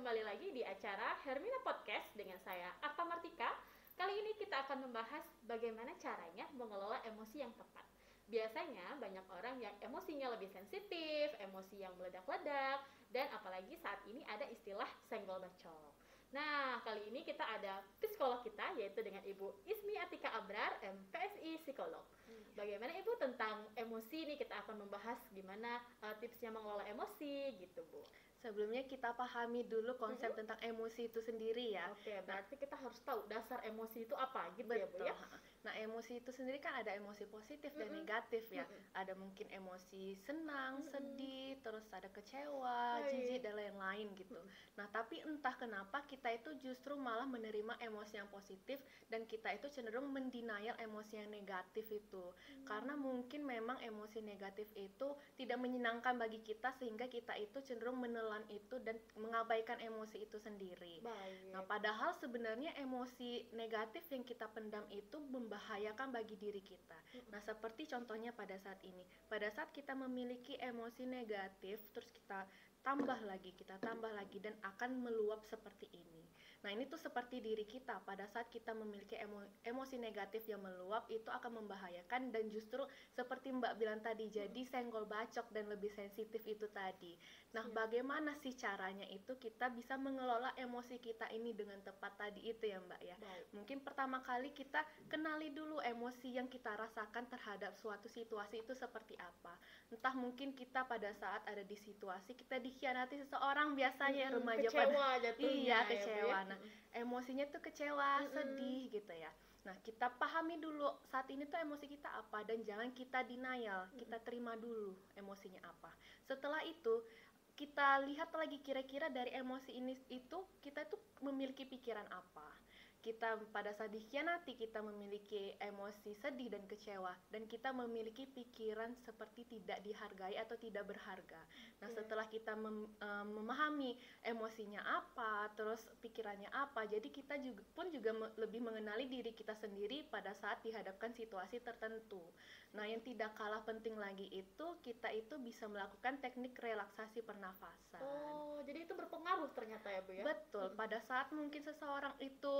kembali lagi di acara Hermina Podcast dengan saya Arta Martika. Kali ini kita akan membahas bagaimana caranya mengelola emosi yang tepat. Biasanya banyak orang yang emosinya lebih sensitif, emosi yang meledak-ledak, dan apalagi saat ini ada istilah senggol bacok. Nah, kali ini kita ada psikolog kita yaitu dengan Ibu Ismi Atika Abrar, MPSI Psikolog. Bagaimana Ibu tentang emosi nih, kita akan membahas gimana tipsnya mengelola emosi gitu, Bu. Sebelumnya kita pahami dulu konsep tentang emosi itu sendiri ya. Oke, berarti kita harus tahu dasar emosi itu apa gitu ya, Bu Betul. ya. Nah, emosi itu sendiri kan ada emosi positif dan negatif ya. Ada mungkin emosi senang, sedih, terus ada kecewa, jijik dan lain-lain gitu. Nah, tapi entah kenapa kita itu justru malah menerima emosi yang positif dan kita itu cenderung mendenial emosi yang negatif itu. Karena mungkin memang emosi negatif itu tidak menyenangkan bagi kita sehingga kita itu cenderung menelan itu dan mengabaikan emosi itu sendiri. Baik. Nah, padahal sebenarnya emosi negatif yang kita pendam itu membahayakan bagi diri kita. Nah, seperti contohnya pada saat ini. Pada saat kita memiliki emosi negatif, terus kita tambah lagi dan akan meluap seperti ini. Nah, ini tuh seperti diri kita. Pada saat kita memiliki emosi negatif yang meluap, itu akan membahayakan dan justru seperti Mbak bilang tadi, jadi senggol bacok dan lebih sensitif itu tadi. Nah, bagaimana sih caranya itu kita bisa mengelola emosi kita ini dengan tepat tadi itu ya Mbak ya. Baik. Mungkin pertama kali kita kenali dulu emosi yang kita rasakan terhadap suatu situasi itu seperti apa. Entah mungkin kita pada saat ada di situasi kita dikhianati seseorang biasanya remaja kecewa pada jatuhnya iya ya, Bu, kecewa. ya. Nah, emosinya tuh kecewa, sedih gitu ya. Nah, kita pahami dulu saat ini tuh emosi kita apa dan jangan kita denial, kita terima dulu emosinya apa. Setelah itu kita lihat lagi kira-kira dari emosi ini itu kita tuh memiliki pikiran apa. Kita pada saat dikhianati kita memiliki emosi sedih dan kecewa dan kita memiliki pikiran seperti tidak dihargai atau tidak berharga. Nah, setelah kita memahami emosinya apa, terus pikirannya apa, jadi kita juga lebih mengenali diri kita sendiri pada saat dihadapkan situasi tertentu. Nah, yang tidak kalah penting lagi itu kita itu bisa melakukan teknik relaksasi pernafasan. Oh, jadi itu berpengaruh ternyata ya, Bu ya. Betul, pada saat mungkin seseorang itu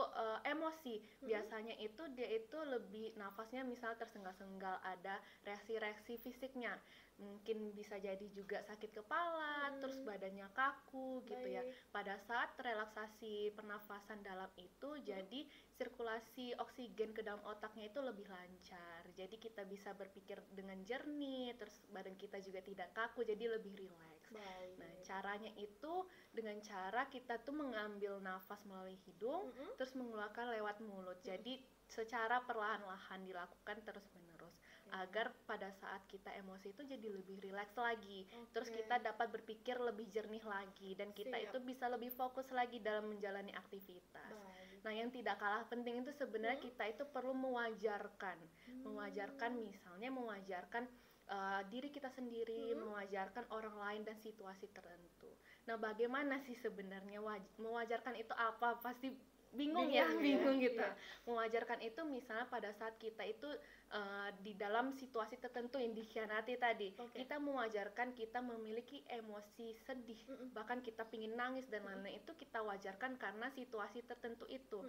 emosi, biasanya itu dia itu lebih nafasnya misal tersengal-sengal, ada reaksi-reaksi fisiknya. Mungkin bisa jadi juga sakit kepala, terus badannya kaku gitu ya. Pada saat relaksasi pernafasan dalam itu, jadi sirkulasi oksigen ke dalam otaknya itu lebih lancar. Jadi kita bisa berpikir dengan jernih, terus badan kita juga tidak kaku, jadi lebih rileks. Baik. Nah, caranya itu dengan cara kita tuh mengambil nafas melalui hidung, terus mengeluarkan lewat mulut. Jadi secara perlahan-lahan dilakukan terus-menerus agar pada saat kita emosi itu jadi lebih rileks lagi. Terus kita dapat berpikir lebih jernih lagi dan kita itu bisa lebih fokus lagi dalam menjalani aktivitas. Nah, yang tidak kalah penting itu sebenarnya kita itu perlu mewajarkan misalnya mewajarkan diri kita sendiri, mewajarkan orang lain dan situasi tertentu. Nah, bagaimana sih sebenarnya mewajarkan itu apa? Pasti bingung gitu. Mewajarkan itu misalnya pada saat kita itu di dalam situasi tertentu yang dikhianati tadi, kita mewajarkan kita memiliki emosi sedih, bahkan kita pingin nangis dan lain-lain, itu kita wajarkan karena situasi tertentu itu.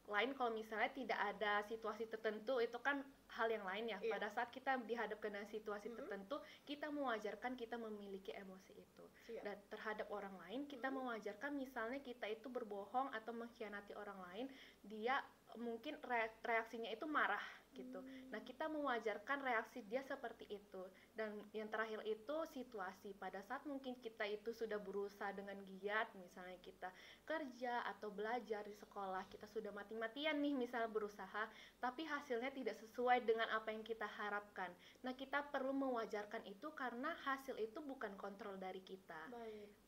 Lain kalau misalnya tidak ada situasi tertentu, itu kan hal yang lain ya. Pada saat kita dihadapkan dengan situasi tertentu, kita mewajarkan kita memiliki emosi itu. Dan terhadap orang lain, kita mewajarkan misalnya kita itu berbohong atau mengkhianati orang lain, dia mungkin reaksinya itu marah gitu. Nah, kita mewajarkan reaksi dia seperti itu. Dan yang terakhir itu situasi. Pada saat mungkin kita itu sudah berusaha dengan giat, misalnya kita kerja atau belajar di sekolah, kita sudah mati-matian nih misal berusaha, tapi hasilnya tidak sesuai dengan apa yang kita harapkan. Nah, kita perlu mewajarkan itu karena hasil itu bukan kontrol dari kita.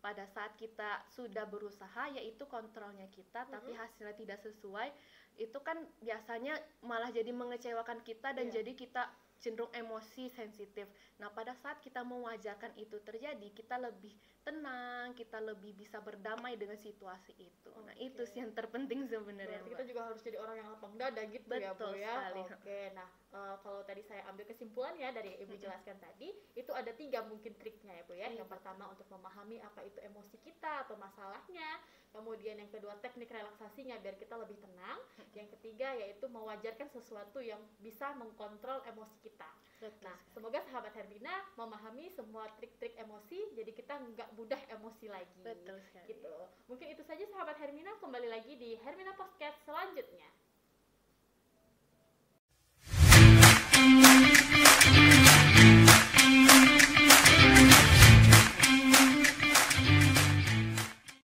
Pada saat kita sudah berusaha, yaitu kontrolnya kita, tapi hasilnya tidak sesuai, itu kan biasanya malah jadi mengecewakan kita dan jadi kita cenderung emosi sensitif. Nah, pada saat kita mewajarkan itu terjadi, kita lebih tenang, kita lebih bisa berdamai dengan situasi itu. Nah, itu sih yang terpenting sebenarnya. Berarti kita juga harus jadi orang yang lapang dada gitu. Betul ya, Bu ya. sekali. Oke, nah kalau tadi tadi saya ambil kesimpulan ya dari yang Ibu jelaskan tadi, itu ada 3 mungkin triknya ya Bu ya. Yang pertama untuk memahami apa itu emosi kita atau masalahnya. Kemudian yang kedua teknik relaksasinya biar kita lebih tenang. Yang ketiga yaitu mewajarkan sesuatu yang bisa mengkontrol emosi kita. Nah, semoga sahabat Hermina memahami semua trik-trik emosi, jadi kita nggak mudah emosi lagi. Betul sekali. Gitu. Mungkin itu saja sahabat Hermina, kembali lagi di Hermina Podcast selanjutnya.